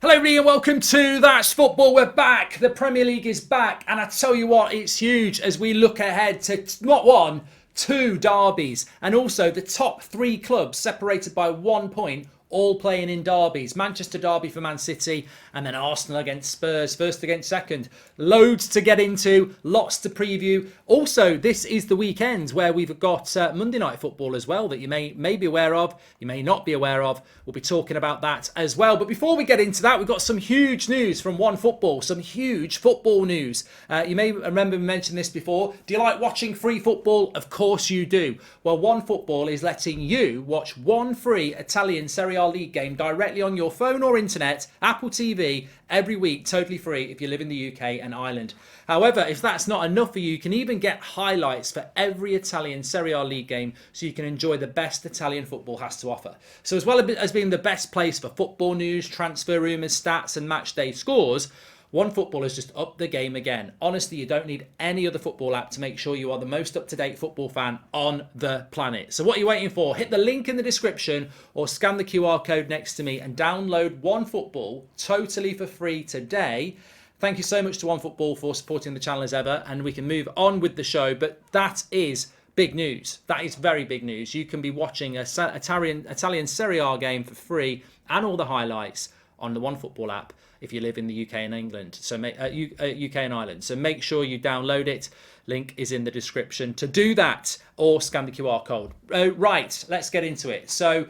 Hello, everybody, and welcome to That's Football. We're back. The Premier League is back, and I tell you what, it's huge as we look ahead to not one, two derbies, and also the top three clubs separated by 1 point, all playing in derbies. Manchester derby for Man City, and then Arsenal against Spurs, first against second. Loads to get into, lots to preview. Also, this is the weekend where we've got Monday Night Football as well that you may be aware of, you may not be aware of. We'll be talking about that as well. But before we get into that, we've got some huge news from OneFootball, some huge football news. You may remember me mentioning this before. Do you like watching free football? Of course you do. Well, OneFootball is letting you watch one free Italian Serie A League game directly on your phone or internet, Apple TV, every week, totally free if you live in the UK and Ireland. However, if that's not enough for you, you can even get highlights for every Italian Serie A League game so you can enjoy the best Italian football has to offer. So as well as being the best place for football news, transfer rumours, stats and match day scores, OneFootball has just upped the game again. Honestly, you don't need any other football app to make sure you are the most up-to-date football fan on the planet. So what are you waiting for? Hit the link in the description or scan the QR code next to me and download OneFootball totally for free today. Thank you so much to OneFootball for supporting the channel as ever, and we can move on with the show. But that is big news. That is very big news. You can be watching a Italian Serie A game for free and all the highlights on the OneFootball app if you live in the UK and England, so UK and Ireland. So make sure you download it. Link is in the description to do that, or scan the QR code. Right, let's get into it. So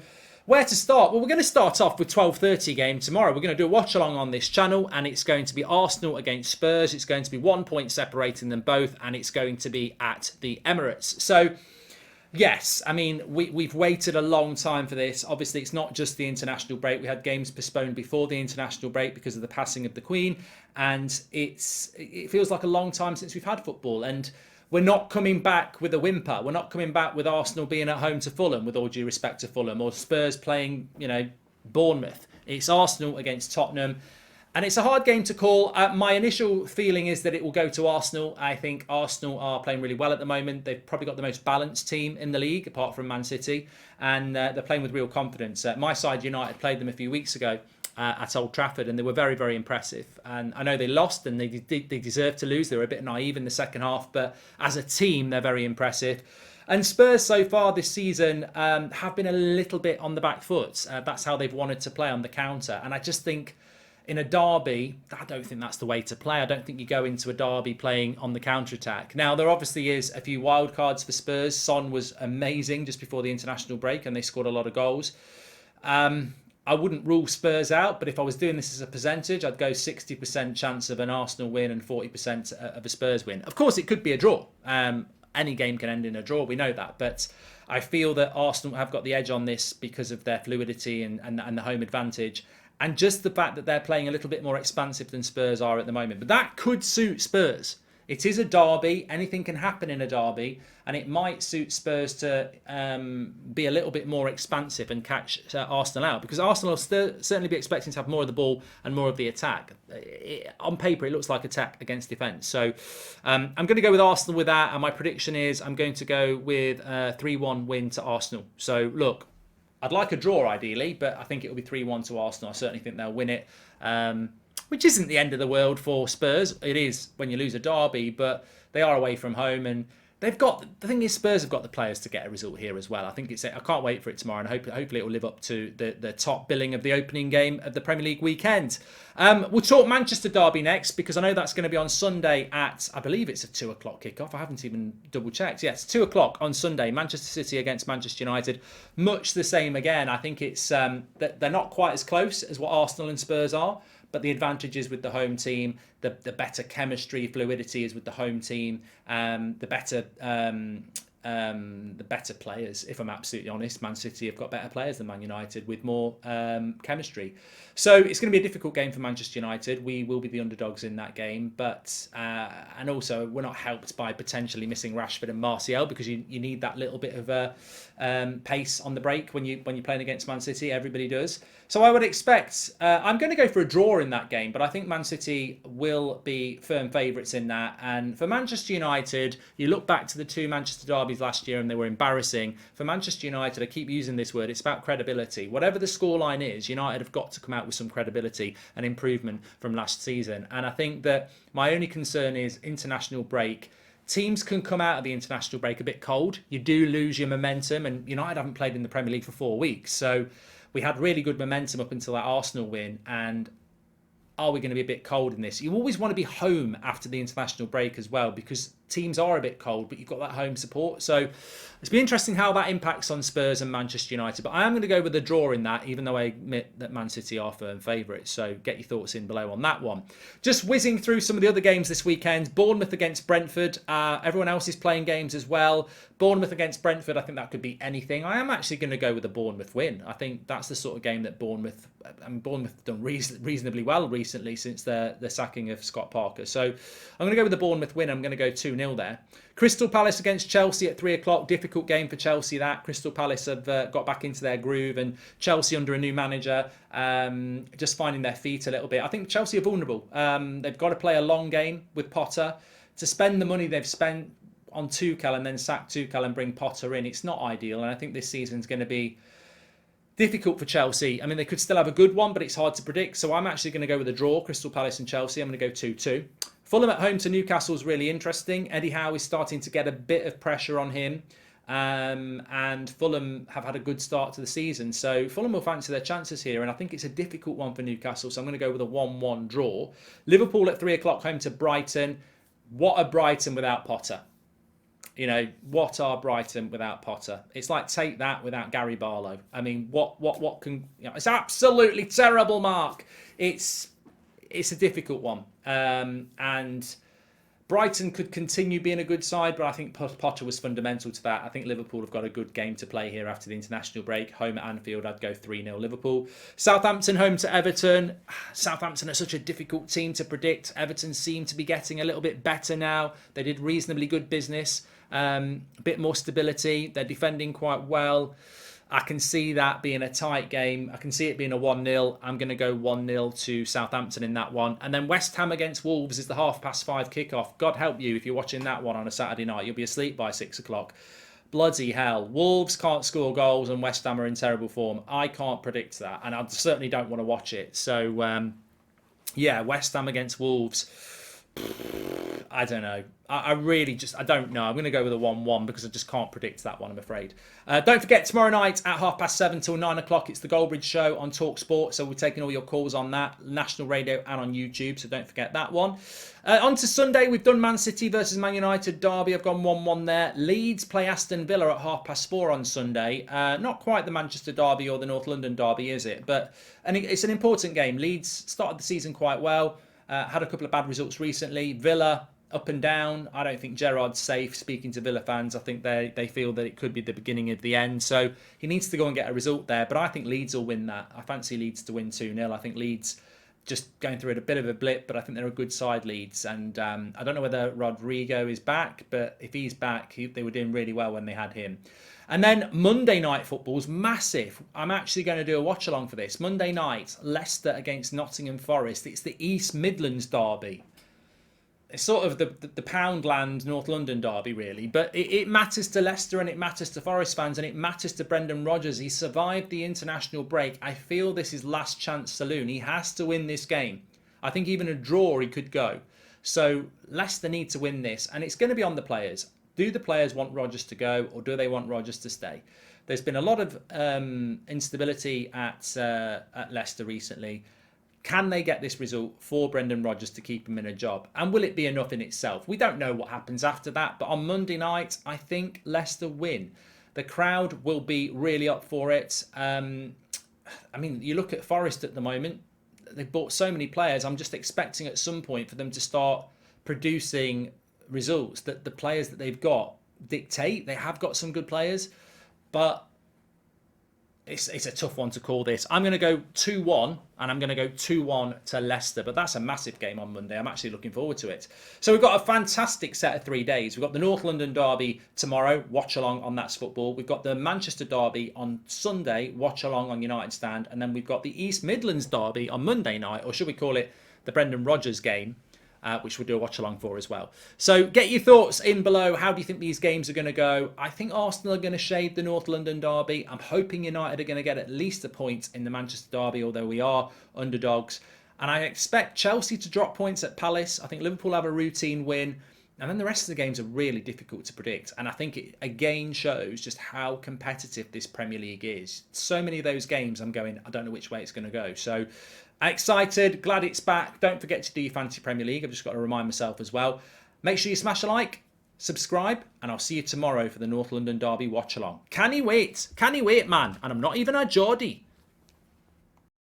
where to start? Well, we're going to start off with 12:30 game tomorrow. We're going to do a watch along on this channel, and it's going to be Arsenal against Spurs. It's going to be 1 point separating them both, and it's going to be at the Emirates. So yes, I mean, we've waited a long time for this. Obviously, it's not just the international break. We had games postponed before the international break because of the passing of the Queen. And it feels like a long time since we've had football. And we're not coming back with a whimper. We're not coming back with Arsenal being at home to Fulham, with all due respect to Fulham, or Spurs playing, Bournemouth. It's Arsenal against Tottenham. And it's a hard game to call. My initial feeling is that it will go to Arsenal. I think Arsenal are playing really well at the moment. They've probably got the most balanced team in the league, apart from Man City. And they're playing with real confidence. My side, United, played them a few weeks ago at Old Trafford, and they were very, very impressive. And I know they lost, and they deserved to lose. They were a bit naive in the second half. But as a team, they're very impressive. And Spurs so far this season have been a little bit on the back foot. That's how they've wanted to play, on the counter. And I just think in a derby, I don't think that's the way to play. I don't think you go into a derby playing on the counter-attack. Now, there obviously is a few wild cards for Spurs. Son was amazing just before the international break, and they scored a lot of goals. I wouldn't rule Spurs out, but if I was doing this as a percentage, I'd go 60% chance of an Arsenal win and 40% of a Spurs win. Of course, it could be a draw. Any game can end in a draw, we know that. But I feel that Arsenal have got the edge on this because of their fluidity and the home advantage. And just the fact that they're playing a little bit more expansive than Spurs are at the moment. But that could suit Spurs. It is a derby. Anything can happen in a derby. And it might suit Spurs to be a little bit more expansive and catch Arsenal out. Because Arsenal will certainly be expecting to have more of the ball and more of the attack. On paper, it looks like attack against defence. So I'm going to go with Arsenal with that. And my prediction is I'm going to go with a 3-1 win to Arsenal. So look, I'd like a draw ideally, but I think it will be 3-1 to Arsenal. I certainly think they'll win it, which isn't the end of the world for Spurs. It is when you lose a derby, but they are away from home, and they've got, the thing is, Spurs have got the players to get a result here as well. I think I can't wait for it tomorrow, and hopefully it will live up to the top billing of the opening game of the Premier League weekend. We'll talk Manchester derby next, because I know that's going to be on Sunday at, I believe it's a 2 o'clock kickoff. I haven't even double checked. Yes, 2 o'clock on Sunday. Manchester City against Manchester United. Much the same again. I think it's that they're not quite as close as what Arsenal and Spurs are. But the advantage is with the home team, the better chemistry, fluidity is with the home team, the better players. If I'm absolutely honest, Man City have got better players than Man United with more chemistry. So it's going to be a difficult game for Manchester United. We will be the underdogs in that game, but and also we're not helped by potentially missing Rashford and Martial, because you need that little bit of pace on the break when you're playing against Man City. Everybody does. So I would expect I'm going to go for a draw in that game, but I think Man City will be firm favourites in that. And for Manchester United, you look back to the 2 Manchester derbies derbies last year and they were embarrassing. For Manchester United, I keep using this word, it's about credibility. Whatever the scoreline is, United have got to come out with some credibility and improvement from last season. And I think that my only concern is international break. Teams can come out of the international break a bit cold. You do lose your momentum, and United haven't played in the Premier League for 4 weeks. So we had really good momentum up until that Arsenal win, and are we going to be a bit cold in this? You always want to be home after the international break as well, because teams are a bit cold, but you've got that home support. So it's been interesting how that impacts on Spurs and Manchester United. But I am going to go with a draw in that, even though I admit that Man City are firm favourites. So get your thoughts in below on that one. Just whizzing through some of the other games this weekend. Bournemouth against Brentford. Everyone else is playing games as well. Bournemouth against Brentford, I think that could be anything. I am actually going to go with a Bournemouth win. I think that's the sort of game that Bournemouth have done reasonably well recently since the sacking of Scott Parker. So I'm going to go with the Bournemouth win. I'm going to go 2-0 there. Crystal Palace against Chelsea at 3 o'clock. Difficult game for Chelsea, that. Crystal Palace have got back into their groove, and Chelsea under a new manager, just finding their feet a little bit. I think Chelsea are vulnerable. They've got to play a long game with Potter. To spend the money they've spent on Tuchel and then sack Tuchel and bring Potter in, it's not ideal. And I think this season's going to be difficult for Chelsea. I mean, they could still have a good one, but it's hard to predict. So I'm actually going to go with a draw, Crystal Palace and Chelsea. I'm going to go 2-2. Fulham at home to Newcastle is really interesting. Eddie Howe is starting to get a bit of pressure on him. And Fulham have had a good start to the season. So Fulham will fancy their chances here. And I think it's a difficult one for Newcastle. So I'm going to go with a 1-1 draw. Liverpool at 3 o'clock home to Brighton. What a Brighton without Potter. What are Brighton without Potter? It's like take that without Gary Barlow. I mean, what can... it's absolutely terrible, Mark. It's a difficult one. And Brighton could continue being a good side, but I think Potter was fundamental to that. I think Liverpool have got a good game to play here after the international break. Home at Anfield, I'd go 3-0 Liverpool. Southampton home to Everton. Southampton are such a difficult team to predict. Everton seem to be getting a little bit better now. They did reasonably good business. A bit more stability. They're defending quite well. I can see that being a tight game. I can see it being a 1-0. I'm going to go 1-0 to Southampton in that one. And then West Ham against Wolves is the 5:30 kickoff. God help you if you're watching that one on a Saturday night. You'll be asleep by 6 o'clock. Bloody hell. Wolves can't score goals and West Ham are in terrible form. I can't predict that. And I certainly don't want to watch it. So, West Ham against Wolves. I don't know. I don't know. I'm going to go with a 1-1 because I just can't predict that one, I'm afraid. Don't forget, tomorrow night at 7:30 till 9 o'clock, it's the Goldbridge show on Talk Sport. So we're taking all your calls on that, national radio and on YouTube. So don't forget that one. On to Sunday, we've done Man City versus Man United derby. I've gone 1-1 there. Leeds play Aston Villa at 4:30 on Sunday. Not quite the Manchester derby or the North London derby, is it? But it's an important game. Leeds started the season quite well. Had a couple of bad results recently. Villa, up and down. I don't think Gerrard's safe. Speaking to Villa fans, I think they feel that it could be the beginning of the end. So he needs to go and get a result there. But I think Leeds will win that. I fancy Leeds to win 2-0. I think Leeds just going through a bit of a blip, but I think they're a good side, Leeds. And I don't know whether Rodrigo is back, but if he's back, they were doing really well when they had him. And then Monday night football's massive. I'm actually going to do a watch along for this. Monday night, Leicester against Nottingham Forest. It's the East Midlands derby. It's sort of the Poundland North London derby, really. But it matters to Leicester and it matters to Forest fans and it matters to Brendan Rodgers. He survived the international break. I feel this is last chance saloon. He has to win this game. I think even a draw he could go. So Leicester need to win this, and it's going to be on the players. Do the players want Rodgers to go, or do they want Rodgers to stay? There's been a lot of instability at Leicester recently. Can they get this result for Brendan Rodgers to keep him in a job? And will it be enough in itself? We don't know what happens after that. But on Monday night, I think Leicester win. The crowd will be really up for it. I mean, you look at Forest at the moment. They've bought so many players. I'm just expecting at some point for them to start producing results that the players that they've got dictate. They have got some good players, but it's a tough one to call this. I'm going to go 2-1, and I'm going to go 2-1 to Leicester, but that's a massive game on Monday. I'm actually looking forward to it. So we've got a fantastic set of 3 days. We've got the North London derby tomorrow, watch along on That's Football. We've got the Manchester derby on Sunday, watch along on United Stand, and then we've got the East Midlands derby on Monday night, or should we call it the Brendan Rodgers game, which we'll do a watch along for as well. So get your thoughts in below. How do you think these games are going to go? I think Arsenal are going to shade the North London derby. I'm hoping United are going to get at least a point in the Manchester derby, although we are underdogs. And I expect Chelsea to drop points at Palace. I think Liverpool have a routine win. And then the rest of the games are really difficult to predict. And I think it again shows just how competitive this Premier League is. So many of those games I'm going, I don't know which way it's going to go. So excited, glad it's back. Don't forget to do your Fantasy Premier League. I've just got to remind myself as well. Make sure you smash a like, subscribe, and I'll see you tomorrow for the North London Derby watch along. Can he wait? Can he wait, man? And I'm not even a Geordie.